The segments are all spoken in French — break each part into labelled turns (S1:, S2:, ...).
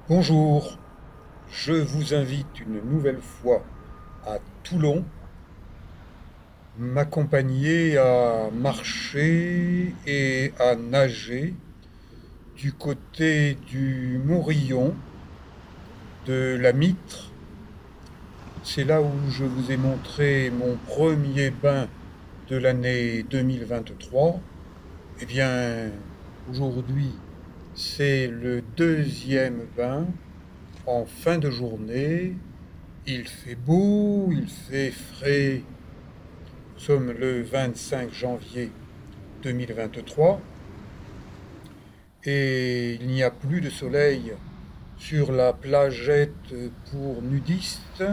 S1: Bonjour, je vous invite une nouvelle fois à Toulon, m'accompagner à marcher et à nager du côté du Mourillon, de la Mitre. C'est là où je vous ai montré mon premier bain de l'année 2023. Eh bien, aujourd'hui, c'est le deuxième bain en fin de journée. Il fait beau, il fait frais. Nous sommes le 25 janvier 2023 et il n'y a plus de soleil sur la plagette pour nudistes.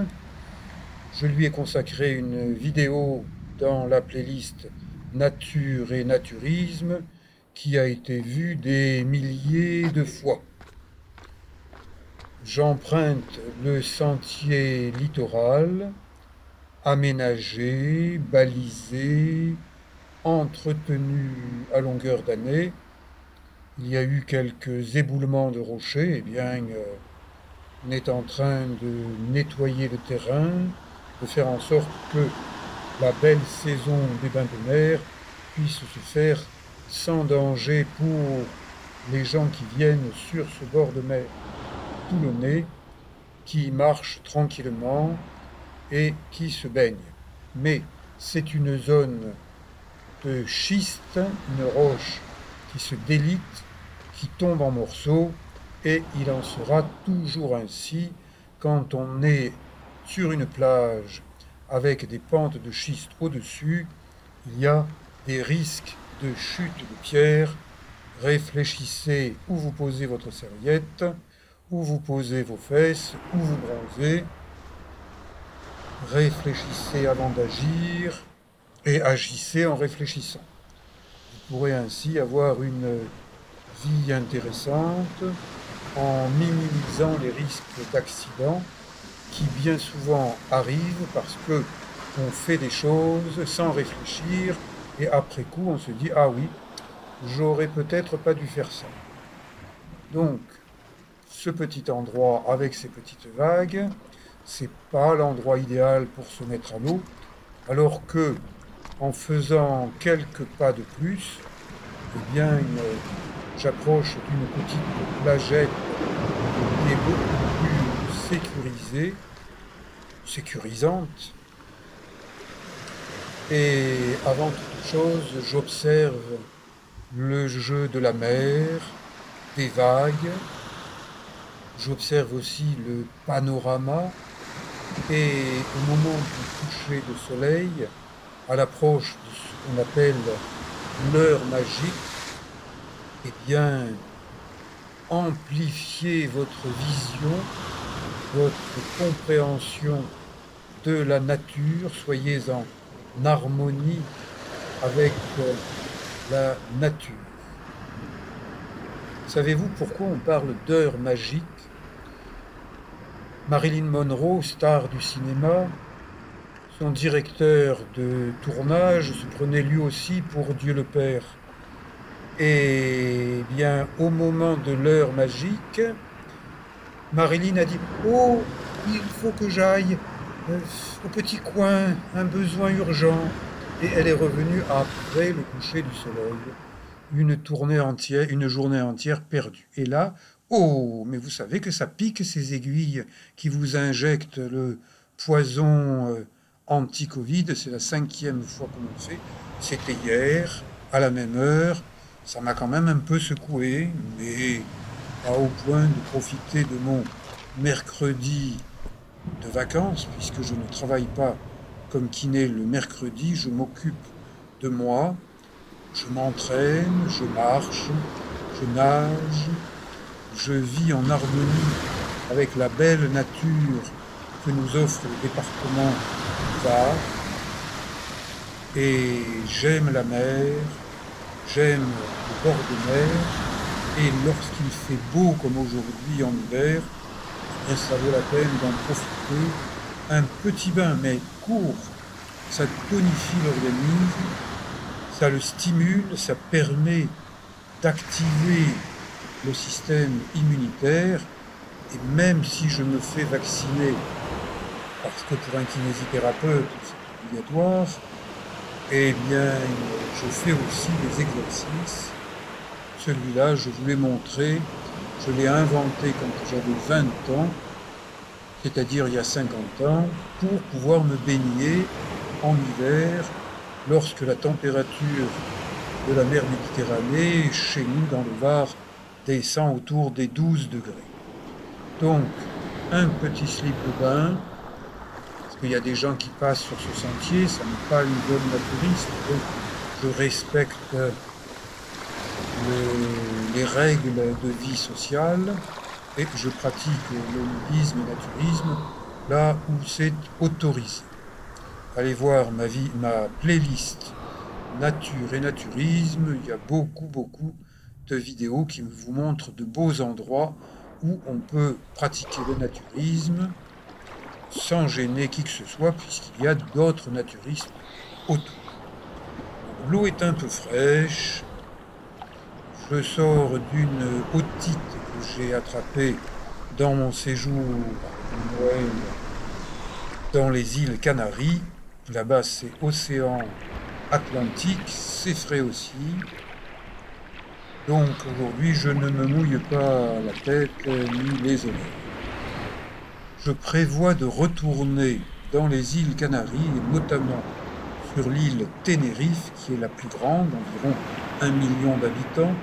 S1: Je lui ai consacré une vidéo dans la playlist Nature et Naturisme qui a été vue des milliers de fois. J'emprunte le sentier littoral, aménagé, balisé, entretenu à longueur d'année. Il y a eu quelques éboulements de rochers. Eh bien, on est en train de nettoyer le terrain, de faire en sorte que la belle saison des bains de mer puisse se faire sans danger pour les gens qui viennent sur ce bord de mer toulonnais, qui marchent tranquillement et qui se baignent. Mais c'est une zone de schiste, une roche qui se délite, qui tombe en morceaux, et il en sera toujours ainsi quand on est sur une plage avec des pentes de schiste au-dessus. Il y a des risques de chute de pierre. Réfléchissez où vous posez votre serviette, où vous posez vos fesses, où vous bronzez. Réfléchissez avant d'agir et agissez en réfléchissant. Vous pourrez ainsi avoir une vie intéressante en minimisant les risques d'accidents qui bien souvent arrivent parce que on fait des choses sans réfléchir et après coup on se dit ah oui, j'aurais peut-être pas dû faire ça. Donc ce petit endroit avec ces petites vagues, c'est pas l'endroit idéal pour se mettre à l'eau, alors que en faisant quelques pas de plus, eh bien, j'approche d'une petite plagette qui est beaucoup plus sécurisée, sécurisante. Et avant toute chose, j'observe le jeu de la mer, des vagues. J'observe aussi le panorama. Et au moment du coucher de soleil, à l'approche de ce qu'on appelle l'heure magique, eh bien, amplifiez votre vision, votre compréhension de la nature, soyez en harmonie avec la nature. Savez-vous pourquoi on parle d'heure magique? Marilyn Monroe, star du cinéma, son directeur de tournage se prenait lui aussi pour Dieu le Père. Et bien, au moment de l'heure magique, Marilyn a dit oh, il faut que j'aille au petit coin, un besoin urgent. Et elle est revenue après le coucher du soleil. Une tournée entière, une journée entière perdue. Et là, oh, mais vous savez que ça pique ces aiguilles qui vous injectent le poison anti-Covid. C'est la 5e fois qu'on le fait. C'était hier, à la même heure. Ça m'a quand même un peu secoué, mais pas au point de profiter de mon mercredi de vacances, puisque je ne travaille pas comme kiné le mercredi, je m'occupe de moi, je m'entraîne, je marche, je nage, je vis en harmonie avec la belle nature que nous offre le département du Var, et j'aime la mer, j'aime le bord de mer, et lorsqu'il fait beau comme aujourd'hui en hiver, eh ça vaut la peine d'en profiter. Un petit bain, mais court, ça tonifie l'organisme, ça le stimule, ça permet d'activer le système immunitaire Et même si je me fais vacciner, parce que pour un kinésithérapeute, c'est obligatoire, eh bien, je fais aussi des exercices. Celui-là, je vous l'ai montré, je l'ai inventé quand j'avais 20 ans, c'est-à-dire il y a 50 ans, pour pouvoir me baigner en hiver lorsque la température de la mer Méditerranée, chez nous dans le Var, descend autour des 12 degrés. Donc, un petit slip de bain, parce qu'il y a des gens qui passent sur ce sentier, ça n'est pas une zone naturiste, donc je respecte les règles de vie sociale et je pratique le nudisme et le naturisme là où c'est autorisé. Allez voir ma playlist nature et naturisme, il y a beaucoup de vidéos qui vous montrent de beaux endroits où on peut pratiquer le naturisme sans gêner qui que ce soit, puisqu'il y a d'autres naturistes autour. L'eau est un peu fraîche. Je sors d'une otite que j'ai attrapée dans mon séjour de Noël dans les îles Canaries. Là-bas, c'est océan Atlantique, c'est frais aussi. Donc aujourd'hui, je ne me mouille pas la tête ni les oreilles. Je prévois de retourner dans les îles Canaries, et notamment sur l'île Tenerife, qui est la plus grande, environ 1 million d'habitants,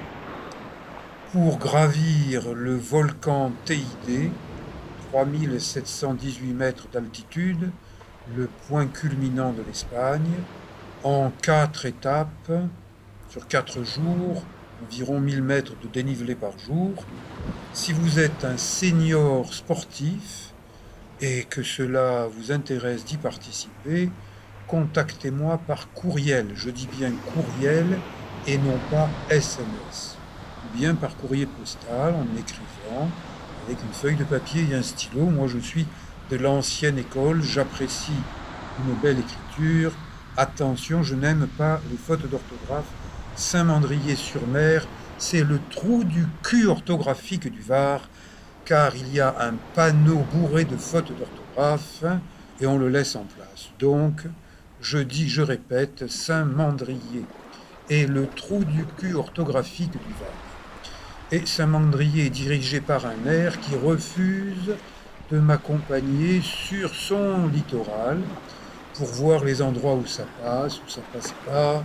S1: pour gravir le volcan Teide, 3718 mètres d'altitude, le point culminant de l'Espagne, en 4 étapes, sur 4 jours, environ 1000 mètres de dénivelé par jour. Si vous êtes un senior sportif et que cela vous intéresse d'y participer, contactez-moi par courriel. Je dis bien courriel et non pas SMS. Ou bien par courrier postal en écrivant avec une feuille de papier et un stylo. Moi, je suis de l'ancienne école, j'apprécie une belle écriture. Attention, je n'aime pas les fautes d'orthographe. Saint-Mandrier-sur-Mer, c'est le trou du cul orthographique du Var, car il y a un panneau bourré de fautes d'orthographe et on le laisse en place. Donc, je dis, je répète, Saint-Mandrier est le trou du cul orthographique du Var. Et Saint-Mandrier est dirigé par un maire qui refuse de m'accompagner sur son littoral pour voir les endroits où ça passe pas,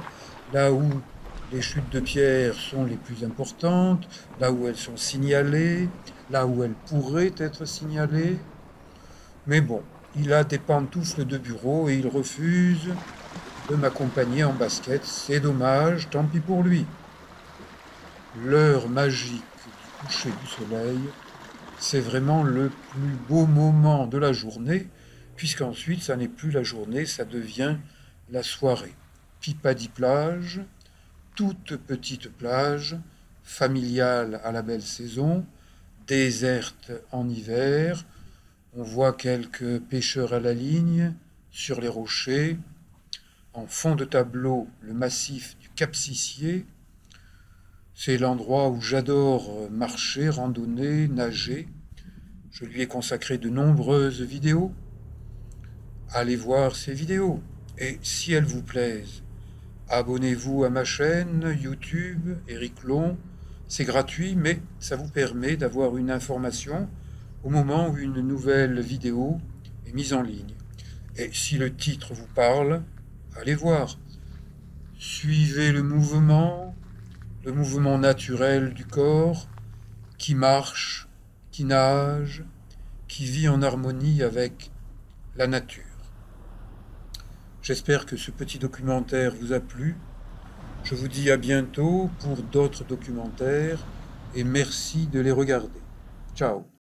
S1: là où les chutes de pierre sont les plus importantes, là où elles sont signalées, là où elles pourraient être signalées. Mais bon, il a des pantoufles de bureau et il refuse de m'accompagner en basket. C'est dommage, tant pis pour lui. L'heure magique du coucher du soleil, c'est vraiment le plus beau moment de la journée, puisqu'ensuite, ça n'est plus la journée, ça devient la soirée. Pipadi-plage, toute petite plage, familiale à la belle saison, déserte en hiver. On voit quelques pêcheurs à la ligne, sur les rochers. En fond de tableau, le massif du Cap-Sicier. C'est l'endroit où j'adore marcher, randonner, nager. Je lui ai consacré de nombreuses vidéos. Allez voir ces vidéos. Et si elles vous plaisent, abonnez-vous à ma chaîne YouTube, Éric Long. C'est gratuit, mais ça vous permet d'avoir une information au moment où une nouvelle vidéo est mise en ligne. Et si le titre vous parle, allez voir. Suivez le mouvement naturel du corps qui marche, qui nage, qui vit en harmonie avec la nature. J'espère que ce petit documentaire vous a plu. Je vous dis à bientôt pour d'autres documentaires et merci de les regarder. Ciao.